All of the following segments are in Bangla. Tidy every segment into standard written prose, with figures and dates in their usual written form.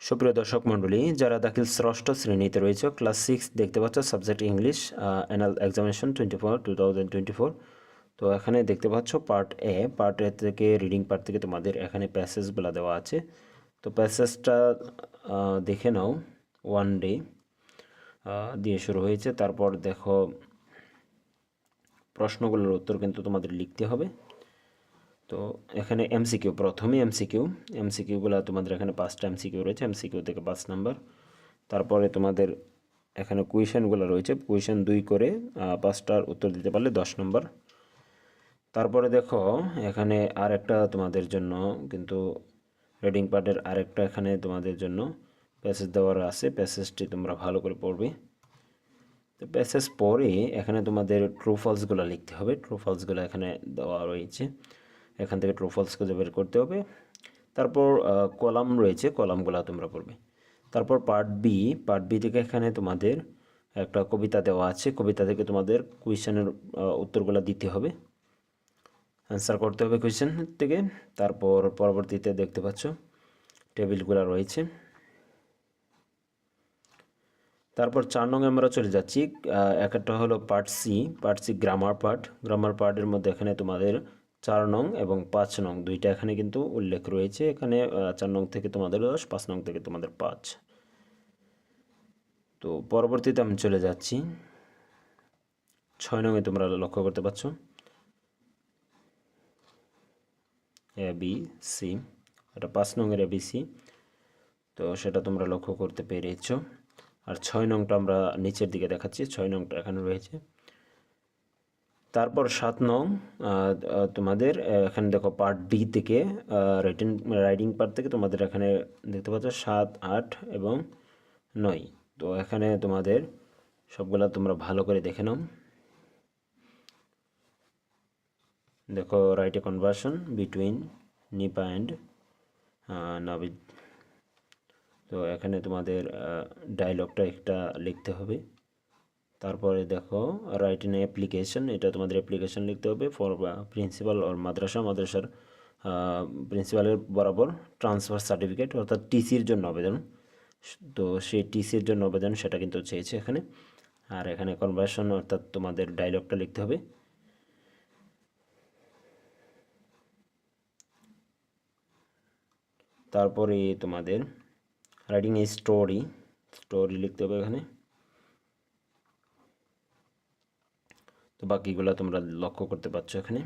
সুপ্রিয় দর্শক মণ্ডলী, যারা দাখিল ষষ্ঠ শ্রেণীতে রয়েছে, ক্লাস 6 দেখতে পাচ্ছ, সাবজেক্ট ইংলিশ, অ্যানুয়াল এক্সামিনেশন 2024। তো এখানে দেখতে পাচ্ছ পার্ট এ থেকে রিডিং পার্ট থেকে তোমাদের এখানে প্যাসেজগুলো দেওয়া আছে। তো প্যাসেজটা দেখে নাও। ওয়ান ডে দিয়ে শুরু হয়েছে। তারপর দেখো প্রশ্নগুলোর উত্তর কিন্তু তোমাদের লিখতে হবে। তো এখানে এমসিকিউ, প্রথমে এমসিকিউগুলো তোমাদের এখানে 5টা এমসিকিউ রয়েছে, এমসিকিউ থেকে 5 নাম্বার। তারপরে তোমাদের এখানে কুয়েশনগুলো রয়েছে, কুয়েশন 2 করে 5টার উত্তর দিতে পারলে 10 নম্বর। তারপরে দেখো এখানে আরেকটা তোমাদের জন্য কিন্তু রিডিং পার্টের আরেকটা এখানে তোমাদের জন্য প্যাসেজ দেওয়ার আছে, প্যাসেজটি তোমরা ভালো করে পড়বে। তো প্যাসেজ পরে এখানে তোমাদের ট্রু ফলসগুলো লিখতে হবে, ট্রু ফলসগুলো এখানে দেওয়া রয়েছে, এখান থেকে ট্রু ফলস খুঁজে বের করতে হবে। তারপর কলাম রয়েছে, কলামগুলো তোমরা পড়বে। তারপর পার্ট বি থেকে এখানে তোমাদের একটা কবিতা দেওয়া আছে, কবিতা থেকে তোমাদের কুয়েশনের উত্তরগুলো দিতে হবে, অ্যান্সার করতে হবে কোয়েশ্চেন থেকে। তারপর পরবর্তীতে দেখতে পাচ্ছ টেবিলগুলো রয়েছে। তারপর 4 নং আমরা চলে যাচ্ছি। একটা হলো পার্ট সি গ্রামার পার্টের মধ্যে এখানে তোমাদের 4 নং এবং 5 নং দুইটা এখানে কিন্তু উল্লেখ রয়েছে। এখানে 4 নং থেকে তোমাদের 10, 5 নং থেকে তোমাদের 5। তো পরবর্তীতে আমি চলে যাচ্ছি 6 নংয়ে, তোমরা লক্ষ্য করতে পারছো ABC, এটা 5 নংয়ের ABC। তো সেটা তোমরা লক্ষ্য করতে পেরেছ। আর 6 নংটা আমরা নিচের দিকে দেখাচ্ছি, 6 নংটা এখানে রয়েছে। তারপর 7 নং তোমাদের এখানে দেখো পার্ট ডি থেকে রাইডিং পার্ট থেকে তোমাদের এখানে দেখতে পাচ্ছ 7, 8 এবং 9। তো এখানে তোমাদের সবগুলা তোমরা ভালো করে দেখে নাও। দেখো right a conversion between Nipa and Nabid. তো এখানে তোমাদের ডায়লগটা একটা লিখতে হবে। তারপরে দেখো রাইট ইন অ্যাপ্লিকেশন, এটা তোমাদের অ্যাপ্লিকেশন লিখতে হবে ফর প্রিন্সিপাল ওর মাদ্রাসার প্রিন্সিপালের বরাবর ট্রান্সফার সার্টিফিকেট, অর্থাৎ টিসির জন্য আবেদন। তো সেই টিসির জন্য আবেদন সেটা কিন্তু চেয়েছে এখানে। আর এখানে কনভার্সন অর্থাৎ তোমাদের ডায়লগটা লিখতে হবে। তারপরে তোমাদের রাইটিং এ স্টোরি লিখতে হবে এখানে। তো বাকিগুলো তোমরা লক্ষ্য করতে পারছো এখানে।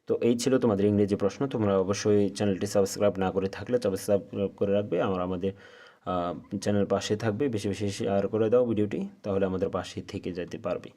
তো এই ছিল তোমাদের ইংরেজি প্রশ্ন। তোমরা অবশ্যই চ্যানেলটি সাবস্ক্রাইব না করে থাকলে সাবস্ক্রাইব করে রাখবে, আমাদের চ্যানেল পাশে থাকবে। বেশি বেশি শেয়ার করে দাও ভিডিওটি, তাহলে আমাদের পাশে থেকে যেতে পারবে।